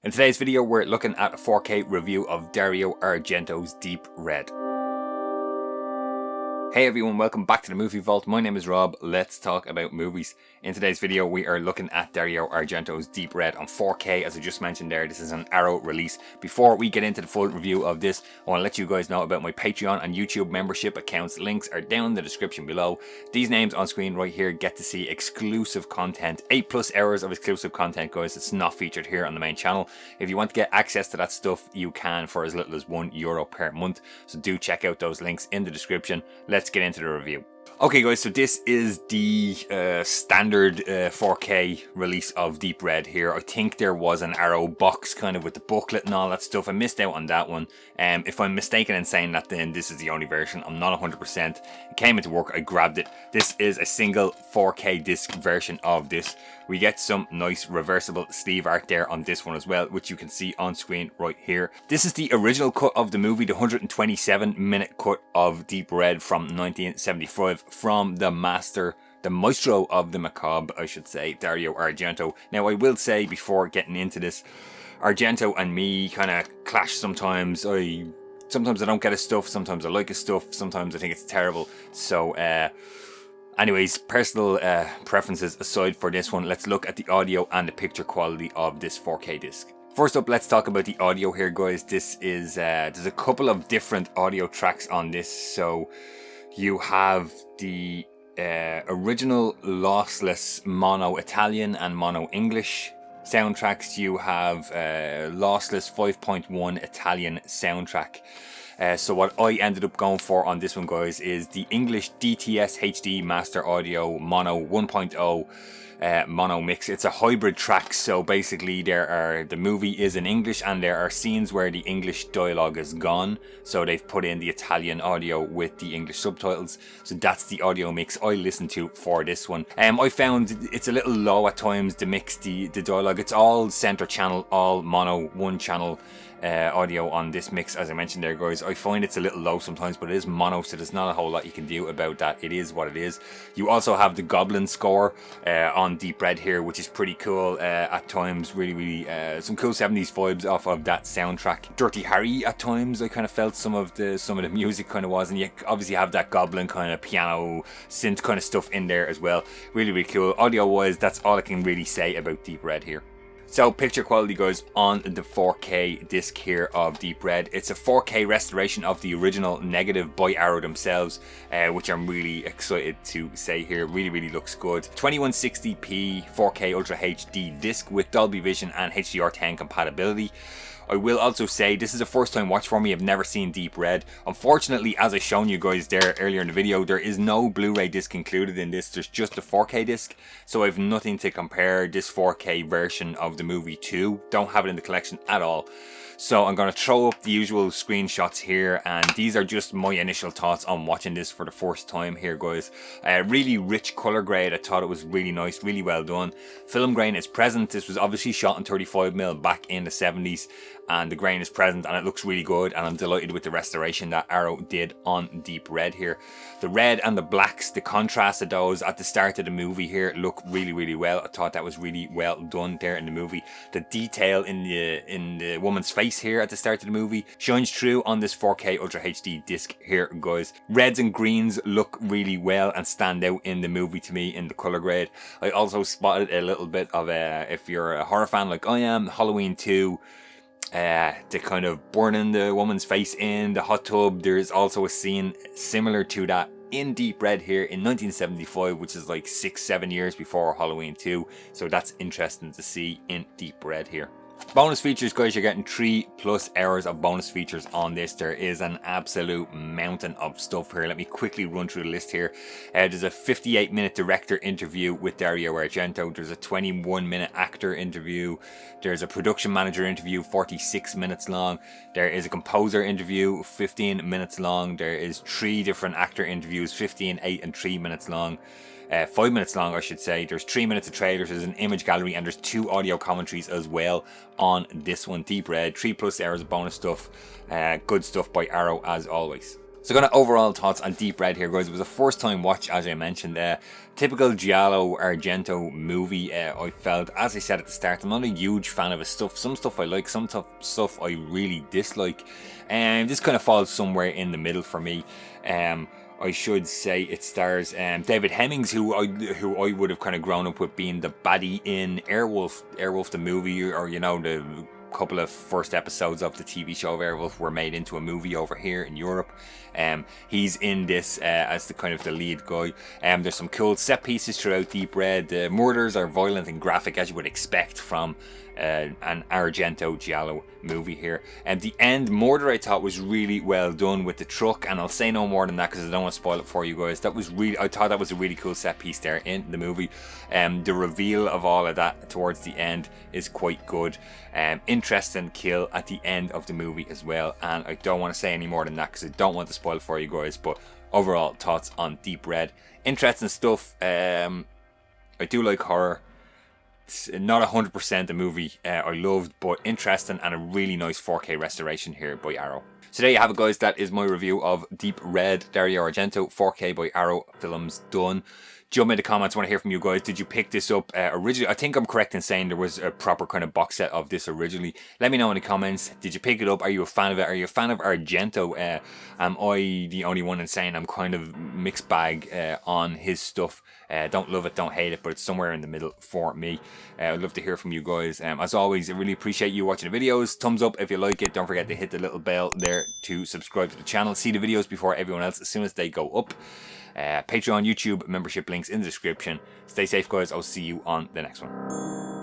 In today's video, we're looking at a 4K review of Dario Argento's Deep Red. Hey everyone, welcome back to the Movie Vault. My name is Rob. Let's talk about movies. In today's video, we are looking at Dario Argento's Deep Red on 4K. As I just mentioned there, this is an Arrow release. Before we get into the full review of this, I want to let you guys know about my Patreon and YouTube membership accounts. Links are down in the description below. These names on screen right here get to see exclusive content. 8+ hours of exclusive content, guys. It's not featured here on the main channel. If you want to get access to that stuff, you can for as little as €1 per month. So do check out those links in the description. Let's get into the review. Okay guys, so this is the standard 4K release of Deep Red here. I think there was an Arrow box kind of with the booklet and all that stuff. I missed out on that one. If I'm mistaken in saying that, then this is the only version. I'm not 100%. It came into work, I grabbed it. This is a single 4K disc version of this. We get some nice reversible sleeve art there on this one as well, which you can see on screen right here. This is the original cut of the movie, the 127-minute cut of Deep Red from 1975 from the maestro of the macabre, I should say, Dario Argento. Now, I will say before getting into this, Argento and me kind of clash sometimes. Sometimes I don't get his stuff, sometimes I like his stuff, sometimes I think it's terrible. So, anyways, personal preferences aside for this one, let's look at the audio and the picture quality of this 4K disc. First up, let's talk about the audio here, guys. This is, there's a couple of different audio tracks on this. So you have the original lossless mono Italian and mono English soundtracks. You have lossless 5.1 Italian soundtrack. So what I ended up going for on this one, guys, is the English DTS HD Master Audio Mono 1.0 mono mix. It's a hybrid track, so basically the movie is in English and there are scenes where the English dialogue is gone, so they've put in the Italian audio with the English subtitles. So that's the audio mix I listened to for this one. I found it's a little low at times, the mix, the dialogue. It's all center channel, all mono, one channel audio on this mix. As I mentioned there, guys, I find it's a little low sometimes, but it is mono, so there's not a whole lot you can do about that. It is what it is. You also have the Goblin score on Deep Red here, which is pretty cool at times. Really some cool 70s vibes off of that soundtrack. Dirty Harry at times, I kind of felt some of the music kind of was, and you obviously have that Goblin kind of piano synth kind of stuff in there as well. Really cool. Audio wise, that's all I can really say about Deep Red here. So picture quality, guys, on the 4K disc here of Deep Red. It's a 4K restoration of the original negative by Arrow themselves, which I'm really excited to say here. Really looks good. 2160p 4K Ultra HD disc with Dolby Vision and HDR10 compatibility. I will also say this is a first time watch for me. I've never seen Deep Red. Unfortunately, as I shown you guys there earlier in the video, there is no Blu-ray disc included in this. There's just a 4K disc. So I have nothing to compare this 4K version of the movie to. Don't have it in the collection at all. So I'm going to throw up the usual screenshots here, and these are just my initial thoughts on watching this for the first time here, guys. Really rich color grade. I thought it was really nice, really well done. Film grain is present. This was obviously shot in 35mm back in the 70s, and the grain is present and it looks really good, and I'm delighted with the restoration that Arrow did on Deep Red here. The red and the blacks, the contrast of those at the start of the movie here look really well. I thought that was really well done there in the movie. The detail in the woman's face here at the start of the movie shines through on this 4K Ultra HD disc here, guys. Reds and greens look really well and stand out in the movie to me in the color grade. I also spotted a little bit of if you're a horror fan like I am, Halloween 2, the kind of burning the woman's face in the hot tub. There's also a scene similar to that in Deep Red here in 1975, which is like 6-7 years before Halloween 2. So that's interesting to see in Deep Red here. Bonus features, guys, you're getting 3+ hours of bonus features on this. There is an absolute mountain of stuff here. Let me quickly run through the list here. There's a 58-minute director interview with Dario Argento. There's a 21-minute actor interview. There's a production manager interview, 46 minutes long. There is a composer interview, 15 minutes long. There is 3 different actor interviews, 15, 8 and 3 minutes long. 5 minutes long, I should say. There's 3 minutes of trailers, there's an image gallery, and there's 2 audio commentaries as well on this one, Deep Red. 3+ hours of bonus stuff. Good stuff by Arrow as always. So kind of overall thoughts on Deep Red here, guys. It was a first time watch, as I mentioned. Typical Giallo Argento movie, I felt. As I said at the start, I'm not a huge fan of his stuff. Some stuff I like, some stuff I really dislike. And this kind of falls somewhere in the middle for me. I should say it stars David Hemmings, who I would have kind of grown up with being the baddie in Airwolf the movie, or you know, the couple of first episodes of the TV show of Airwolf were made into a movie over here in Europe. He's in this as the kind of the lead guy. There's some cool set pieces throughout Deep Red. The murders are violent and graphic, as you would expect from an Argento Giallo movie here. And the end murder, I thought, was really well done with the truck, and I'll say no more than that because I don't want to spoil it for you guys. I thought that was a really cool set piece there in the movie. The reveal of all of that towards the end is quite good. Interesting kill at the end of the movie as well, and I don't want to say any more than that because I don't want to spoil it for you guys. But overall thoughts on Deep Red, interesting stuff. I do like horror. It's not 100% the movie I loved, but interesting, and a really nice 4K restoration here by Arrow. So there you have it, guys. That is my review of Deep Red, Dario Argento, 4K by Arrow Films, done. Jump in the comments. I want to hear from you guys. Did you pick this up originally? I think I'm correct in saying there was a proper kind of box set of this originally. Let me know in the comments. Did you pick it up? Are you a fan of it? Are you a fan of Argento? Am I the only one in saying I'm kind of mixed bag on his stuff? Don't love it, don't hate it, but it's somewhere in the middle for me. I'd love to hear from you guys. As always, I really appreciate you watching the videos. Thumbs up if you like it. Don't forget to hit the little bell there to subscribe to the channel. See the videos before everyone else as soon as they go up. Patreon, YouTube, membership links in the description. Stay safe, guys. I'll see you on the next one.